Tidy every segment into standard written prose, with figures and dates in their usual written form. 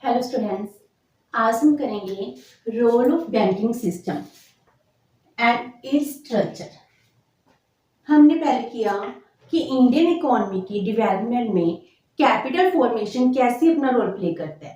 Hello students, आज हम करेंगे role of banking system and its structure. हमने पहले किया कि इंडियन इकोनॉमी की डेवलपमेंट में कैपिटल फॉर्मेशन कैसे अपना रोल प्ले करता है।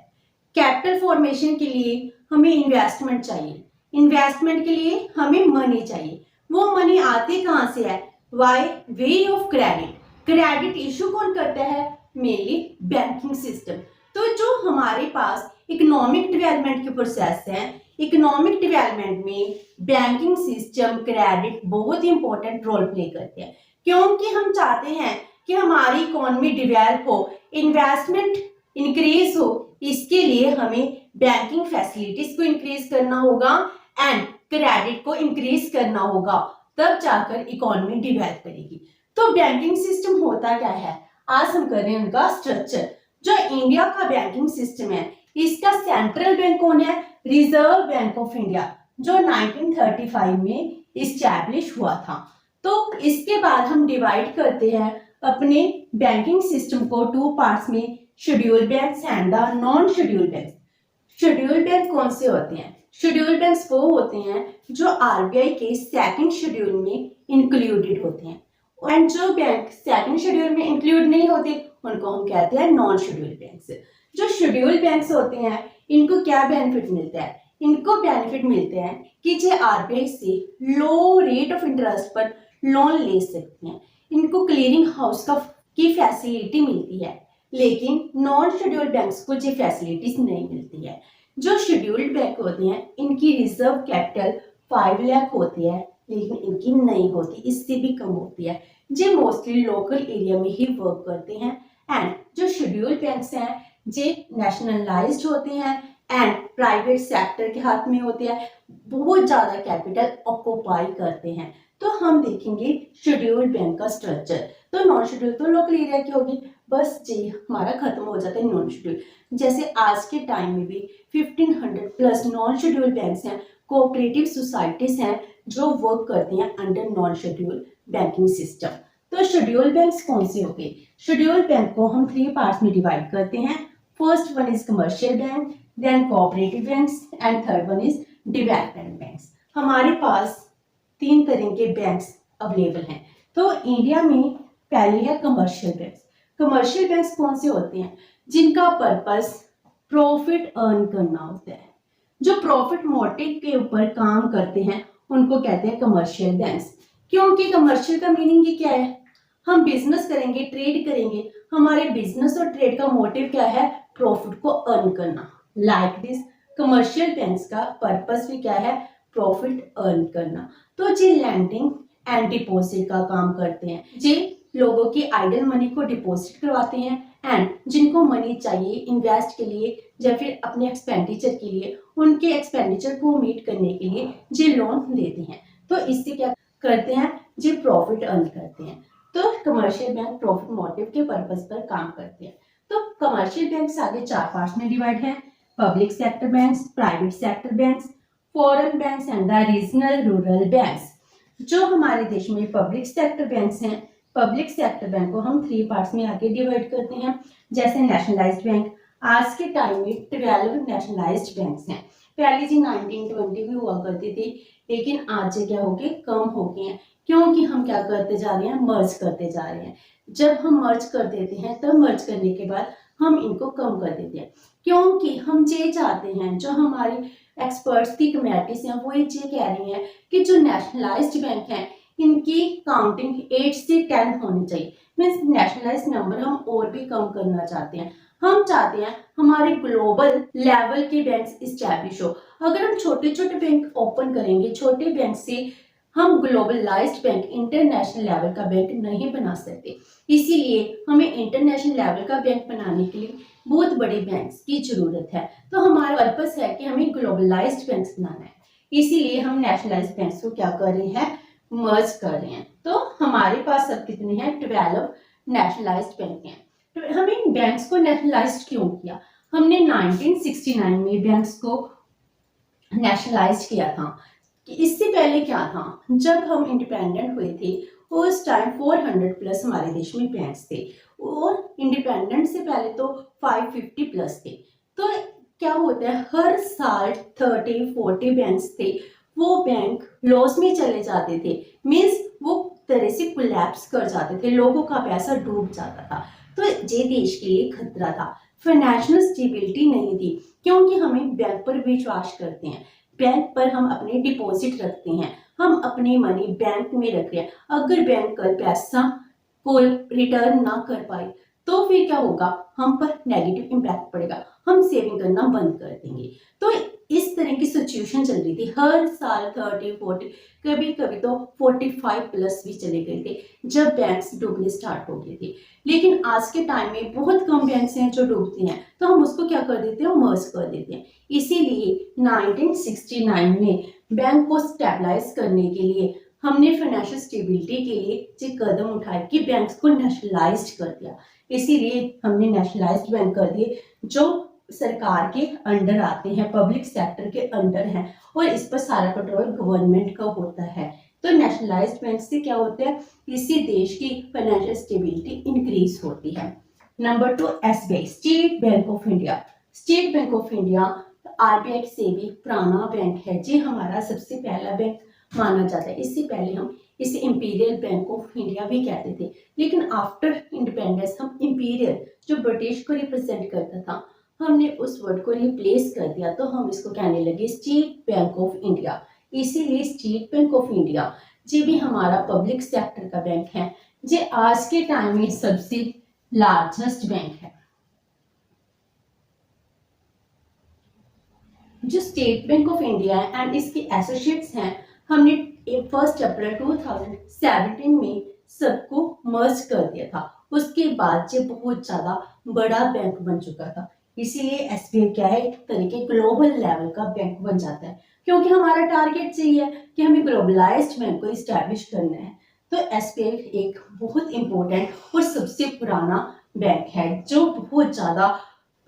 कैपिटल फॉर्मेशन के लिए हमें इन्वेस्टमेंट चाहिए, इन्वेस्टमेंट के लिए हमें मनी चाहिए। वो मनी आती कहाँ से है? By way of credit. Credit issue कौन करता है? Mainly banking system. तो जो हमारे पास इकोनॉमिक डेवलपमेंट के प्रोसेस है, इकोनॉमिक डेवलपमेंट में बैंकिंग सिस्टम क्रेडिट बहुत ही इंपॉर्टेंट रोल प्ले करते हैं, क्योंकि हम चाहते हैं कि हमारी इकोनॉमी डेवलप हो, इन्वेस्टमेंट इंक्रीज हो। इसके लिए हमें बैंकिंग फैसिलिटीज को इंक्रीज करना होगा एंड क्रेडिट को इंक्रीज करना होगा, तब जाकर इकोनॉमी डेवलप करेगी। तो बैंकिंग सिस्टम होता क्या है, आज हम कर रहे हैं उनका स्ट्रक्चर। जो इंडिया का बैंकिंग सिस्टम है, इसका सेंट्रल बैंक कौन है? रिजर्व बैंक ऑफ इंडिया, जो 1935 में इस्टेब्लिश हुआ था। तो इसके बाद हम डिवाइड करते हैं अपने बैंकिंग सिस्टम को टू पार्ट्स में, schedule banks and the non schedule banks. Schedule bank कौन से होते हैं? शेड्यूल बैंक्स वो होते हैं जो आरबीआई के सेकंड शेड्यूल में इंक्लूडेड होते हैं, एंड जो बैंक सेकंड शेड्यूल में इंक्लूड नहीं होते उनको हम कहते हैं नॉन शेड्यूल बैंक्स। जो शेड्यूल बैंक्स होते हैं, इनको क्या बेनिफिट मिलता है? इनको बेनिफिट मिलते हैं कि जो आरबीआई से लो रेट ऑफ इंटरेस्ट पर लोन ले सकते हैं, इनको क्लियरिंग हाउस की फैसिलिटी मिलती है। लेकिन नॉन शेड्यूल बैंक्स को ये फैसिलिटीज नहीं मिलती है। जो शेड्यूल्ड बैंक होते हैं, इनकी रिजर्व कैपिटल 5 लाख होती है, लेकिन इनकी नहीं होती, इससे भी कम होती है। ये मोस्टली लोकल एरिया में ही वर्क करते हैं। एंड जो शेड्यूल बैंक्स हैं, ये नेशनलाइज्ड होते हैं एंड प्राइवेट सेक्टर के हाथ में होते हैं, बहुत ज्यादा कैपिटल ऑक्यूपाई करते हैं। तो हम देखेंगे शेड्यूल बैंक का स्ट्रक्चर। तो नॉन शेड्यूल तो लोकल एरिया की होगी, बस जी हमारा खत्म हो जाता है नॉन शेड्यूल। जैसे आज के टाइम में भी 1500 प्लस नॉन शेड्यूल बैंक्स हैं, कोऑपरेटिव सोसाइटीज हैं जो वर्क करती हैं under non schedule banking system. तो शेड्यूल बैंक्स कौन से हो गए? शेड्यूल बैंक को हम 3 पार्ट्स में डिवाइड करते हैं। First one is commercial bank, then cooperative banks and third one is development banks. हमारे पास 3 तरह के बैंक्स अवेलेबल हैं। तो इंडिया में पहले है कमर्शियल बैंक्स। कमर्शियल बैंक्स कौन से होते हैं? जिनका पर्पस प्रॉफिट अर्न करना होता है, जो प्रॉफिट मोटिव के ऊपर काम करते हैं, उनको कहते हैं कमर्शियल बैंक्स। क्योंकि कमर्शियल का मीनिंग ही क्या है? हम बिजनेस करेंगे, ट्रेड करेंगे, हमारे बिजनेस और ट्रेड का मोटिव क्या है? प्रॉफिट को अर्न करना। लाइक दिस कमर्शियल बैंक्स का पर्पस भी क्या है? प्रॉफिट अर्न करना। तो ये लैंडिंग एंड डिपॉजिट का काम करते हैं, ये लोगों की आइडल मनी को डिपॉजिट करवाते हैं एंड जिनको मनी चाहिए इन्वेस्ट के लिए या फिर अपने एक्सपेंडिचर के लिए, उनके एक्सपेंडिचर को मीट करने के लिए ये लोन देते हैं। तो इससे क्या करते हैं? ये प्रॉफिट अर्न करते हैं। तो कमर्शियल बैंक प्रॉफिट मोटिव के पर्पस पर काम करते हैं। तो कमर्शियल बैंक्स आगे 4 पार्ट्स में डिवाइड है। Public sector banks, private sector banks, foreign banks and the regional rural banks. जो हमारे देश में पब्लिक सेक्टर बैंक्स हैं, पब्लिक सेक्टर बैंक को हम 3 पार्ट्स में आगे डिवाइड करते हैं। जैसे नेशनलाइज्ड बैंक, आज के टाइम में 12 नेशनलाइज्ड बैंक्स हैं। पहले जी 1920 में हुआ करती थी, लेकिन आज ये क्या हो गए? कम हो गए हैं, क्योंकि हम क्या करते जा रहे हैं? मर्ज करते जा रहे हैं। जब हम मर्ज कर देते हैं, तब मर्ज करने के बाद हम इनको कम कर देते हैं, क्योंकि हम ये चाहते हैं, जो हमारी एक्सपर्ट्स की कमेटीज हैं वो ये कह रही हैं कि जो नेशनलाइज्ड बैंक हैं, इनकी काउंटिंग 8 से 10 होनी चाहिए। मीन्स नेशनलाइज्ड नंबर हम और भी कम करना चाहते हैं। हम चाहते हैं हमारे ग्लोबल लेवल के बैंक्स इस्टेब्लिश हो। अगर हम छोटे छोटे बैंक ओपन करेंगे, छोटे बैंक से हम ग्लोबलाइज्ड बैंक, इंटरनेशनल लेवल का बैंक नहीं बना सकते। इसीलिए हमें इंटरनेशनल लेवल का बैंक बनाने के लिए बहुत बड़े बैंक्स की जरूरत है। तो हमारा पर्पस है कि हमें ग्लोबलाइज्ड बैंक्स बनाना है, इसीलिए हम नेशनलाइज्ड बैंक्स को क्या कर रहे हैं? मर्ज कर रहे हैं। तो हमारे पास अब कितने हैं? 12 नेशनलाइज्ड बैंक हैं। तो हमें इन बैंक्स को नेशनलाइज्ड क्यों किया? हमने 1969 में बैंक्स को नेशनलाइज्ड किया था। कि इससे पहले क्या था? जब हम इंडिपेंडेंट हुए थे, उस टाइम 400 प्लस हमारे देश में बैंक्स थे, और इंडिपेंडेंट से पहले तो 550 प्लस थे। तो क्या होता है, हर साल 30-40 बैंक थे, वो बैंक लॉस में चले जाते थे, मीन्स वो तरह से कोलैप्स कर जाते थे, लोगों का पैसा डूब जाता था। तो ये देश के लिए खतरा था, फाइनेंशियल स्टेबिलिटी नहीं थी, क्योंकि हमें बैंक पर विश्वास करते हैं, बैंक पर हम अपने डिपॉजिट रखते हैं, हम अपनी मनी बैंक में रख रहे हैं। अगर बैंक कल पैसा को रिटर्न ना कर पाए तो फिर क्या होगा, हम पर नेगेटिव इम्पैक्ट पड़ेगा, हम सेविंग करना बंद कर देंगे। तो इस तरह की सिचुएशन चल रही थी, हर साल 30-40, कभी कभी तो 45 प्लस भी चले गए थे जब बैंक्स डूबने स्टार्ट हो गए थे। लेकिन आज के टाइम में बहुत कम बैंक्स हैं जो डूबते हैं, तो हम उसको क्या कर देते हैं, मर्ज कर देते हैं। इसीलिए 1969 में बैंक को स्टेबलाइज करने के लिए हमने फाइनेंशियल स्टेबिलिटी के लिए ये कदम उठाए कि बैंक्स को नेशनलाइज्ड कर दिया। इसीलिए हमने नेशनलाइज्ड बैंक कर दिए जो सरकार के अंडर आते हैं, पब्लिक सेक्टर के अंडर हैं, और इस पर सारा कंट्रोल गवर्नमेंट का होता है। तो नेशनलाइज्ड बैंक से क्या होता है, इसी देश की फाइनेंशियल स्टेबिलिटी इंक्रीज होती है। Number 2, SBI, state bank of India. State bank of India RBI से भी पुराना बैंक है, जी हमारा सबसे पहला बैंक माना जाता है। इससे पहले हम इसे इंपीरियल बैंक ऑफ इंडिया भी कहते थे, लेकिन आफ्टर इंडिपेंडेंस हम इंपीरियल, जो ब्रिटिश को रिप्रेजेंट करता था, हमने उस वर्ड को रिप्लेस कर दिया, तो हम इसको कहने लगे स्टेट बैंक ऑफ इंडिया। इसीलिए स्टेट बैंक ऑफ इंडिया ये भी हमारा पब्लिक सेक्टर का बैंक है, जो आज के टाइम में सबसे लार्जेस्ट बैंक है। जो state bank of India and इसके एसोसिएट्स हैं, हमने 1 अप्रैल 2017 में सबको मर्ज कर दिया था। उसके बाद ये बहुत ज्यादा बड़ा बैंक बन चुका था। इसीलिए एसबीआई क्या है, एक तरह के ग्लोबल लेवल का बैंक बन जाता है, क्योंकि हमारा टारगेट यही है कि हमें ग्लोबलाइज्ड बैंक को इस्टेब्लिश करना है। तो एसबीआई एक बहुत इंपॉर्टेंट और सबसे पुराना बैंक है, जो बहुत ज्यादा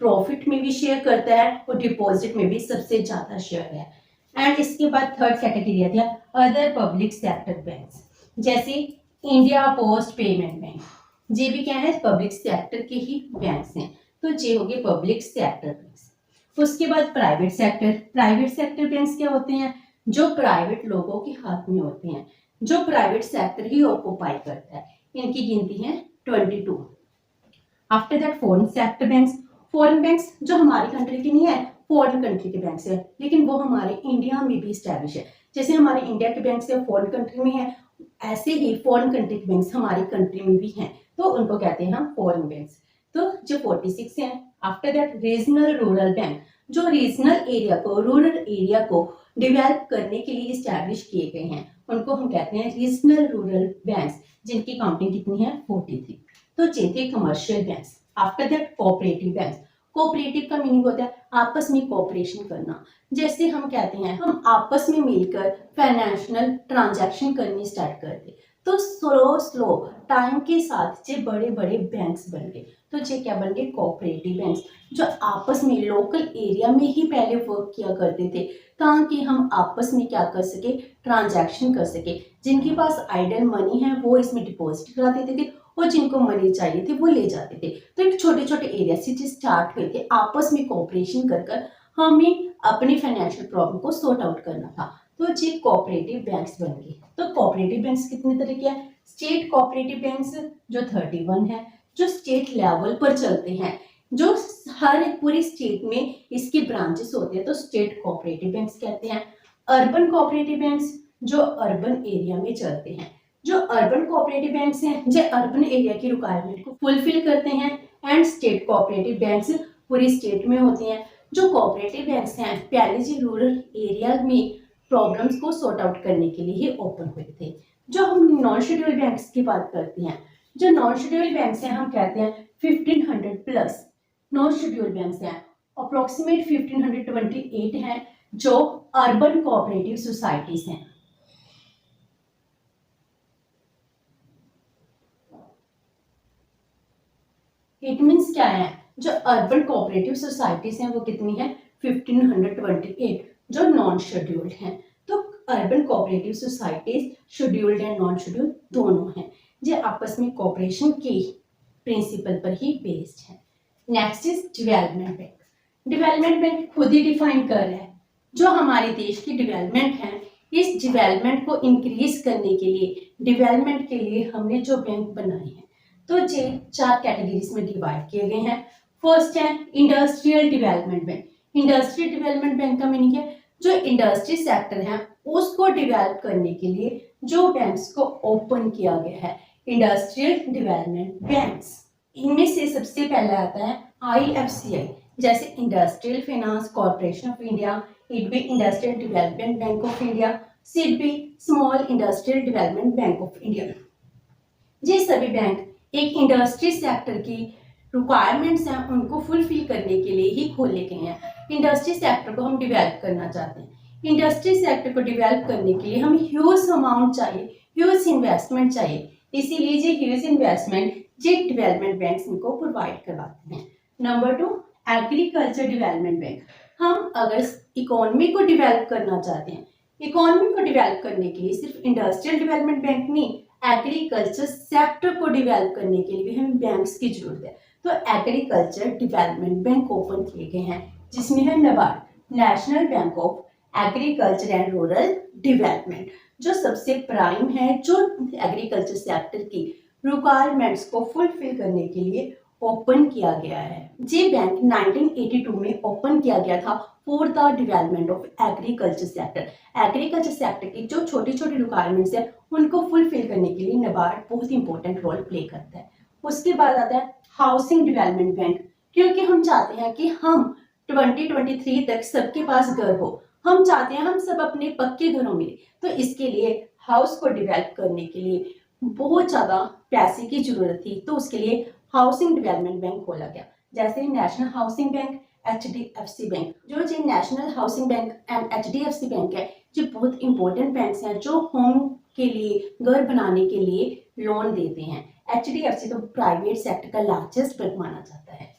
प्रॉफिट में भी शेयर करता है और डिपॉजिट में भी सबसे ज्यादा शेयर है। एंड इसके बाद थर्ड कैटेगरी आती है अदर पब्लिक सेक्टर बैंक्स, जैसे इंडिया पोस्ट पेमेंट बैंक। ये भी क्या है, पब्लिक सेक्टर के ही बैंक्स हैं। तो ये हो गए पब्लिक सेक्टर बैंक्स। उसके बाद private sector. Private sector banks क्या होते हैं, जो प्राइवेट लोगों के हाथ में होते हैं, जो प्राइवेट सेक्टर ही ऑक्युपाई करता है। इनकी गिनती है 22। After that foreign sector banks. Foreign banks जो हमारी कंट्री के नहीं है, फॉरेन कंट्री के बैंक है, लेकिन वो हमारे इंडिया में भी स्टैब्लिश है। जैसे हमारे इंडिया के बैंक से फॉरेन कंट्री में है, ऐसे ही फॉरेन कंट्री के बैंक हमारी कंट्री में भी हैं, तो उनको कहते हैं हम फॉरेन बैंक्स। तो जो 46 हैं। After that regional rural bank, जो रीजनल एरिया को, रूरल एरिया को डेवलप करने के लिए स्टैब्लिश किए गए हैं, उनको हम कहते हैं रीजनल रूरल बैंक्स, जिनकी काउंटिंग कितनी है, 43। तो ये थे commercial banks. After that cooperative banks. Cooperative का मीनिंग होता है आपस में कोऑपरेशन करना। जैसे हम कहते हैं हम आपस में मिलकर फाइनेंशियल ट्रांजैक्शन करनी स्टार्ट कर दे, तो स्लो स्लो टाइम के साथ ये बड़े बड़े बैंक्स बन गए। तो ये क्या बन गए, कोऑपरेटिव बैंक्स, जो आपस में लोकल एरिया में ही पहले वर्क किया करते थे, ताकि हम आपस में क्या कर सके, ट्रांजैक्शन कर सके। जिनके पास आइडल मनी है वो इसमें डिपॉजिट करा देते थे, और जिनको मनी चाहिए थे वो ले जाते थे। तो एक छोटे छोटे एरिया से स्टार्ट हुए थे, आपस में कोऑपरेशन कर हमें अपनी फाइनेंशियल प्रॉब्लम को सॉर्ट आउट करना था। तो ये कोऑपरेटिव बैंक्स बन गए। तो कोऑपरेटिव बैंक्स कितने तरह के हैं, स्टेट कोऑपरेटिव बैंक्स जो 31 है, जो स्टेट लेवल पर चलते हैं, जो हर एक पूरी स्टेट में इसके ब्रांचेस होते हैं, तो स्टेट कोऑपरेटिव बैंक्स कहते हैं। अर्बन कोऑपरेटिव बैंक्स जो अर्बन एरिया में चलते हैं। जो अर्बन कोऑपरेटिव बैंक्स हैं, जो अर्बन एरिया की रिक्वायरमेंट को फुलफिल करते हैं। एंड स्टेट कोऑपरेटिव बैंक्स पूरी स्टेट में होती हैं। जो कोऑपरेटिव बैंक्स हैं पहले जी रूरल एरिया में प्रॉब्लम्स को सॉर्ट आउट करने के लिए ही ओपन हुए थे। जो हम नॉन शेड्यूल बैंक्स की बात करते हैं, जो नॉन शेड्यूल बैंक्स हैं हम कहते हैं 1500 प्लस नॉन शेड्यूल बैंक्स हैं। अप्रोक्सीमेट 1528 हैं जो अर्बन कोऑपरेटिव सोसाइटीज हैं। इट मीन्स क्या है, जो अर्बन कोऑपरेटिव सोसाइटीज हैं वो कितनी है, 1528, जो नॉन शेड्यूल्ड हैं। तो urban cooperative societies scheduled and non scheduled दोनों हैं, जो आपस में कोऑपरेशन की प्रिंसिपल पर ही बेस्ड है। Next is development bank. Development bank खुद ही डिफाइन कर रहा है जो हमारे देश की डेवलपमेंट है, इस डेवलपमेंट को इंक्रीज करने के लिए, डेवलपमेंट के लिए हमने जो बैंक बनाए हैं, तो ये 4 कैटेगरीज में डिवाइड किए गए हैं। फर्स्ट है industrial development bank. Industrial development bank का मीनिंग है जो इंडस्ट्री सेक्टर है उसको डेवलप करने के लिए जो बैंक्स को ओपन किया गया है, इंडस्ट्रियल डेवलपमेंट बैंक्स। इनमें से सबसे पहला आता है IFCI, जैसे industrial finance corporation of India, IDBI industrial development bank of India, SIDBI small industrial development bank of India. ये सभी बैंक एक इंडस्ट्री सेक्टर की रिक्वायरमेंट्स हैं उनको फुलफिल करने के लिए ही खोले गए हैं। इंडस्ट्री सेक्टर को हम डेवलप करना चाहते हैं, इंडस्ट्री सेक्टर को डेवलप करने के लिए हमें ह्यूज अमाउंट चाहिए, ह्यूज इन्वेस्टमेंट चाहिए, इसीलिए ये ह्यूज इन्वेस्टमेंट ये डेवलपमेंट बैंक इनको प्रोवाइड करवाते हैं। Number 2 agriculture development bank. हम अगर इकोनॉमी को डेवलप करना चाहते हैं, इकोनॉमी को डेवलप करने के लिए सिर्फ इंडस्ट्रियल डेवलपमेंट बैंक नहीं, एग्रीकल्चर सेक्टर को डेवलप करने के लिए भी हमें बैंक्स की जरूरत है। तो एग्रीकल्चर डेवलपमेंट बैंक ओपन किए गए हैं जिसमें है NABARD, national bank of agriculture and rural development, जो सबसे प्राइम है, जो एग्रीकल्चर सेक्टर की रिक्वायरमेंट्स को फुलफिल करने के लिए ओपन किया गया है। ये बैंक 1982 में ओपन किया गया था for the development of agriculture sector. Agriculture sector की जो छोटी छोटी रिक्वायरमेंट्स है उनको फुलफिल करने के लिए NABARD बहुत इंपॉर्टेंट रोल प्ले करता है। उसके बाद आता है हाउसिंग डेवलपमेंट बैंक, क्योंकि हम चाहते हैं कि हम 2023 तक सबके पास घर हो, हम चाहते हैं हम सब अपने पक्के घरों में, तो इसके लिए हाउस को डेवलप करने के लिए बहुत ज़्यादा पैसे की जरूरत थी, तो उसके लिए हाउसिंग डेवलपमेंट बैंक खोला गया, जैसे national housing bank, HDFC bank. जो जी national housing bank and HDFC bank है, जो बहुत इंपॉर्टेंट बैंक्स हैं जो होम के लिए, घर बनाने के लिए लोन देते हैं। HDFC तो प्राइवेट सेक्टर का लार्जेस्ट बैंक माना जाता है।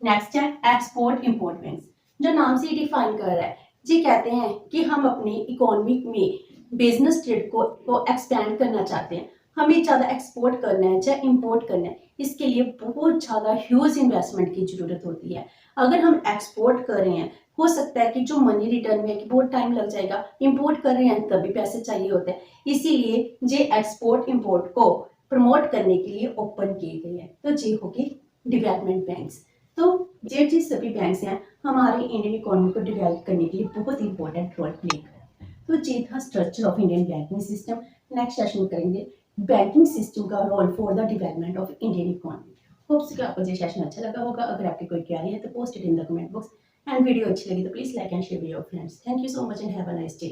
नेक्स्ट है एक्सपोर्ट इंपोर्ट बैंक्स, जो नाम से डिफाइन कर रहा है, जी कहते हैं कि हम अपनी इकोनॉमी में बिजनेस ट्रेड को एक्सपेंड करना चाहते हैं, हमें ज़्यादा एक्सपोर्ट करना है चाहे इंपोर्ट करना है, इसके लिए बहुत ज़्यादा ह्यूज इन्वेस्टमेंट की ज़रूरत होती है। अगर हम एक्सपोर्ट कर रहे हैं, हो सकता है कि जो मनी रिटर्न में कि बहुत टाइम लग जाएगा, इंपोर्ट कर रहे हैं तभी पैसे चाहिए होते हैं, इसीलिए ये एक्सपोर्ट इंपोर्ट को प्रमोट करने के लिए ओपन किए गए हैं, तो ये होगी डेवलपमेंट बैंक्स। तो ये सभी बैंक्स हैं हमारे इंडियन इकोनॉमी को डेवलप करने के लिए बहुत इंपॉर्टेंट रोल प्ले करते हैं। तो ये था structure of Indian banking system. Next session में करेंगे बैंकिंग सिस्टम का role for the development of Indian economy. Hopes कि आपको ये सेशन अच्छा लगा होगा। अगर आपकी कोई क्वेरी है तो post it in the comment box, and video अच्छी लगी तो please like and share with your friends. Thank you so much and have a nice day.